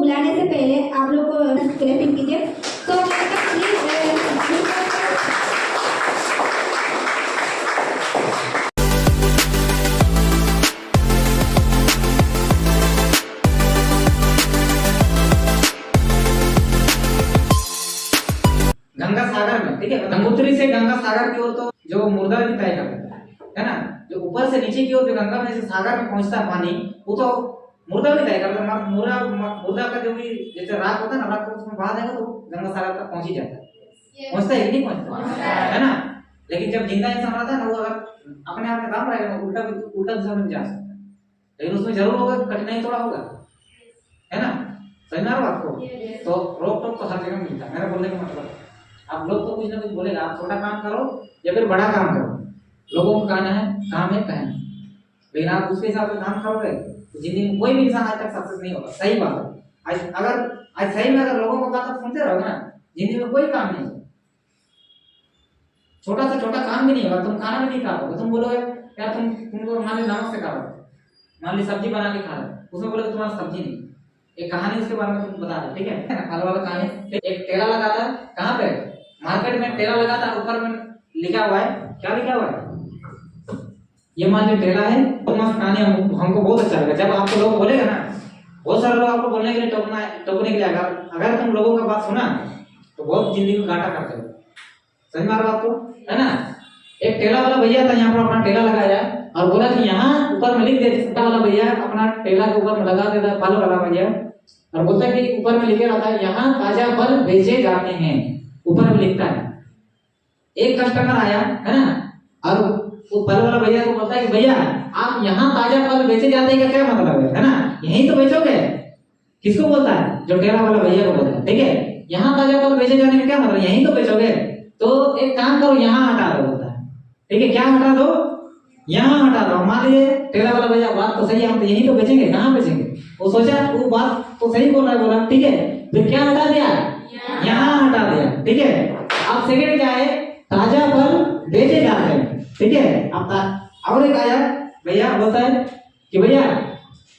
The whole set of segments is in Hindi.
बुलाने से पहले आप लोग को क्लैपिंग कीजिए। तो गंगा सागर में, ठीक है, गंगोत्री से गंगा सागर की ओर तो जो मुर्दा भी तय करता है ना, जो ऊपर से नीचे की ओर जो गंगा में से सागर में पहुंचता है पानी, वो तो मुर्दा भी तय करता है। मुर्दा का जो भी जैसे राख होता है ना, राख को उसमें बहा देगा तो गंगा सागर तक पहुंच ही जाता है। पहुंचता है कि नहीं पहुंचता है ना। लेकिन जब जिंदा इंसान रहता है ना, वो अगर अपने आप में काम रहेगा ना, उल्टा दिशा में जा सकता है, लेकिन उसमें जरूर होगा, कठिनाई थोड़ा होगा, है ना। समझ में आ रहा आपको? तो रोक टोक तो हर जगह मिलता है। मेरा बोलने का मतलब, आप लोग तो कुछ ना कुछ बोलेगा, आप छोटा काम करो या फिर बड़ा काम करो, लोगों को कहना है, काम है कहना, लेकिन आप उसके हिसाब से काम करोगे तो जिंदगी में कोई भी इंसान आज तक सक्सेस नहीं होगा। सही बात है। आज सही में अगर लोगों को बात आप सुनते रहोगे ना, जिंदगी में कोई काम नहीं होगा, छोटा सा छोटा काम भी नहीं होगा। तुम खाना भी नहीं खा पाओगे। तुम बोलोगे यार तुमको मान ली नमक से खा रहे हो, मान ली सब्जी बना के खा रहे हो, उसमें बोलोगे तुम्हारा सब्जी नहीं। एक कहानी उसके बारे में तुम बता दो, ठीक है, फल वाला कहानी। एक ठेला लगा था, कहाँ पे? मार्केट में ठेला लगा था, ऊपर में लिखा हुआ है, क्या लिखा हुआ है? ये मान लो ठेला है। तो मस्त कहानी हमको बहुत अच्छा लगा। जब आपको लोग बोलेगा ना, बहुत सारे लोग आपको बोलने के लिए टोकने के लिए, अगर तुम लोगों का बात सुना तो बहुत जिंदगी को घाटा करते हो। समझ में आ रहा आपको, है ना। एक ठेला वाला भैया था, यहाँ पर अपना ठेला लगाया और बोला कि यहाँ ऊपर में लिख दे। वाला भैया अपना ठेला के ऊपर में लगा देता, फल वाला भैया, और बोलता है कि ऊपर में लिखे रहता है यहाँ ताजा फल बेचे जाते हैं, ऊपर में लिखता है। एक कस्टमर आया, है ना, और वो फल वाला भैया को बोलता है कि भैया आप यहाँ ताजा फल बेचे जाते हैं, क्या मतलब है ना, यहीं तो बेचोगे। किसको बोलता है? जो ठेला वाला भैया को बोलता है, ठीक है, यहाँ ताजा फल बेचे जाने का क्या मतलब, यहीं तो बेचोगे। तो एक काम करो, यहाँ हटा दो, बोलता है, ठीक है, क्या हटा दो? यहाँ हटा दो। मान लीजिए ठेला वाला भैया बात तो सही है, हम तो यहीं तो बेचेंगे, कहाँ बेचेंगे। वो सोचा वो बात तो सही बोल रहा है, बोला ठीक है, फिर क्या हटा दिया? यहाँ हटा दिया, ठीक है। अब सेकंड क्या है? ताजा फल बेचे जाते हैं, ठीक है। अब और एक आया भैया, बोलता है कि भैया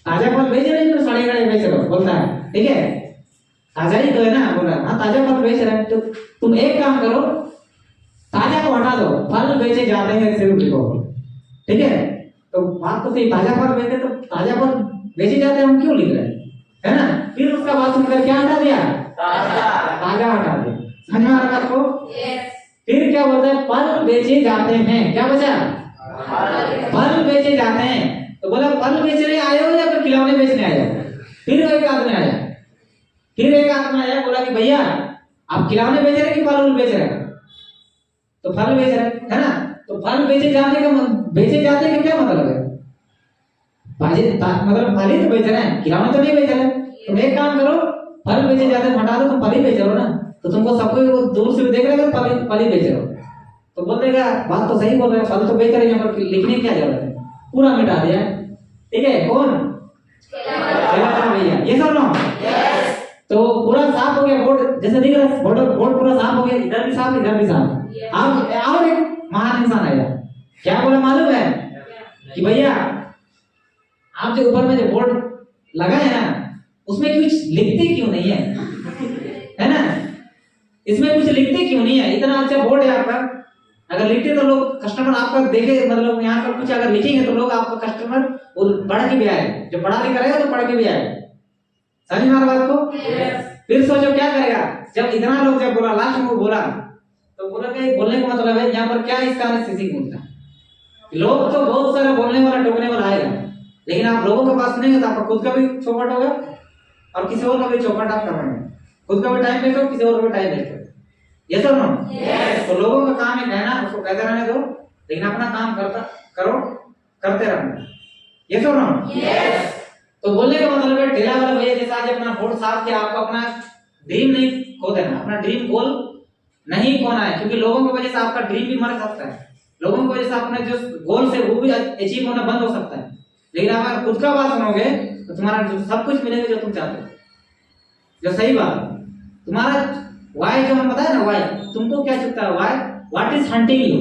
ताजा फल बेच रहे हैं तो सड़े गड़े बेच रहे हो, बोलता है, ठीक है, ताजा ही तो है ना, बोल रहा है हाँ ताजा फल बेच रहे हैं। तो तुम एक काम करो, ताजा को हटा दो, फल बेचे जाते हैं सिर्फ लिखो, ठीक है। तो बात तो सही, ताजा फल बेचे तो ताजा फल बेचे जाते हैं, हम क्यों लिख रहे हैं, है ना। फिर उसका बात सुनकर क्या हटा दिया? ताजा हटा दिया। समझ में आ रहा है आपको? फिर क्या बोलता है? फल बेचे जाते हैं, क्या बचा? फल बेचे जाते हैं। तो बोला फल बेचने आए हो या फिर खिलौने बेचने आए हो? फिर एक आदमी आया, बोला कि भैया आप खिलौने बेच रहे कि फल बेच रहे? तो फल बेच रहे, है ना। तो फल बेचे जाने का क्या मतलब है? मतलब फल ही तो बेच रहे हैं, खिलौने तो नहीं बेच रहे। तुम एक काम करो, फल बेचे जाते हैं हटा दो, तुम फल ही बेच रहे हो ना। तो तुमको सबको दूर से भी देख रहे हो, फल ही बेच रहे हो। तो बोल देगा बात तो सही बोल रहे हैं, फल तो बेच रहे हैं, पर लिखने की क्या जरूरत है? पूरा मिटा दिया, ठीक है। कौन? भैया, ये सब ना। तो पूरा साफ हो गया बोर्ड, जैसे दिख रहा है बोर्ड पूरा साफ हो गया, इधर भी साफ इधर भी साफ। अब और एक महान इंसान आया, क्या बोला मालूम है? कि भैया आप जो ऊपर में जो बोर्ड लगा है ना, उसमें कुछ लिखते क्यों नहीं है ना। इसमें कुछ लिखते क्यों नहीं है? इतना अच्छा बोर्ड है आपका, अगर लिखते तो लोग कस्टमर आपका देखे, मतलब यहाँ पर कुछ अगर लिखेंगे तो लोग आपका कस्टमर वो पढ़ के भी आए, जो पढ़ा लिखा रहेगा तो पढ़ के भी आए। समझ में आ रहा बात को? फिर सोचो क्या करेगा जब इतना लोग जब बोला, लास्ट में वो बोला, तो बोला कि बोलने का मतलब है यहाँ पर क्या इसका सीख मिलता है। लोग तो बहुत सारे बोलने वाला टोकने वाला आएगा, लेकिन आप लोगों के पास सुनेंगे तो आपका खुद का भी चौपट होगा और किसी और का भी चौपट आप कर रहे हैं। खुद का भी टाइम वेस्ट हो, किसी और का भी टाइम वेस्ट हो। ये तो नो, तो लोगों का काम है कहना, उसको कहते रहने दो, लेकिन अपना काम करते रहना। ये तो नो। तो बोलने का मतलब है ठेला वाला भैया जैसा आज अपना बोर्ड साफ किया, आपको अपना ड्रीम नहीं खो देना, अपना ड्रीम गोल नहीं खोना है, क्योंकि लोगों की वजह से आपका ड्रीम भी मर सकता है, लोगों की वजह से अपने जो गोल से वो भी अचीव होना बंद हो सकता है। लेकिन अगर खुद का बात सुनोगे तो तुम्हारा सब कुछ मिलेगा जो तुम चाहते हो, जो सही बात है। तुम्हारा वाई जो हम बताए ना, वाई तुमको क्या चुभता है, why what is hunting you,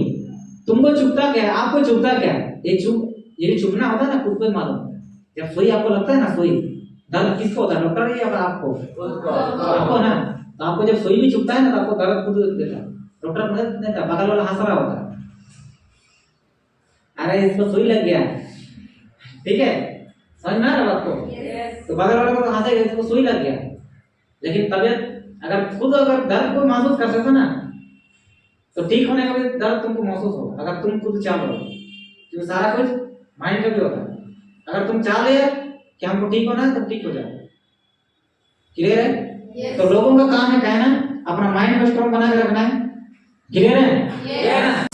तुमको चुभता क्या है, आपको चुभता क्या है। ये चुभना होता है ना, खुद को ही मालूम। जब सुई आपको लगता है ना, सुई दर्द किसको होता है, डॉक्टर या आपको? आपको ना। तो आपको जब सुई भी चुभता है ना तो आपको दर्द खुद देता है, डॉक्टर मदद नहीं देता, बगल वाला हंस रहा होता है, अरे इसको सुई लग गया, ठीक है, समझ में आ रहा है आपको? तो बगल वाले को तो हंसेगा, इसको सुई लग गया। लेकिन तबियत अगर खुद अगर दर्द को महसूस कर सकते ना तो ठीक होने का भी दर्द तुमको महसूस होगा, अगर तुम खुद चाह लो, क्योंकि सारा कुछ माइंड का भी होता है। अगर तुम चाह ले कि हमको ठीक होना है तो ठीक हो जाए। क्लियर है? तो लोगों का काम है कहना, अपना माइंड को स्ट्रॉन्ग बना के रखना है। क्लियर है?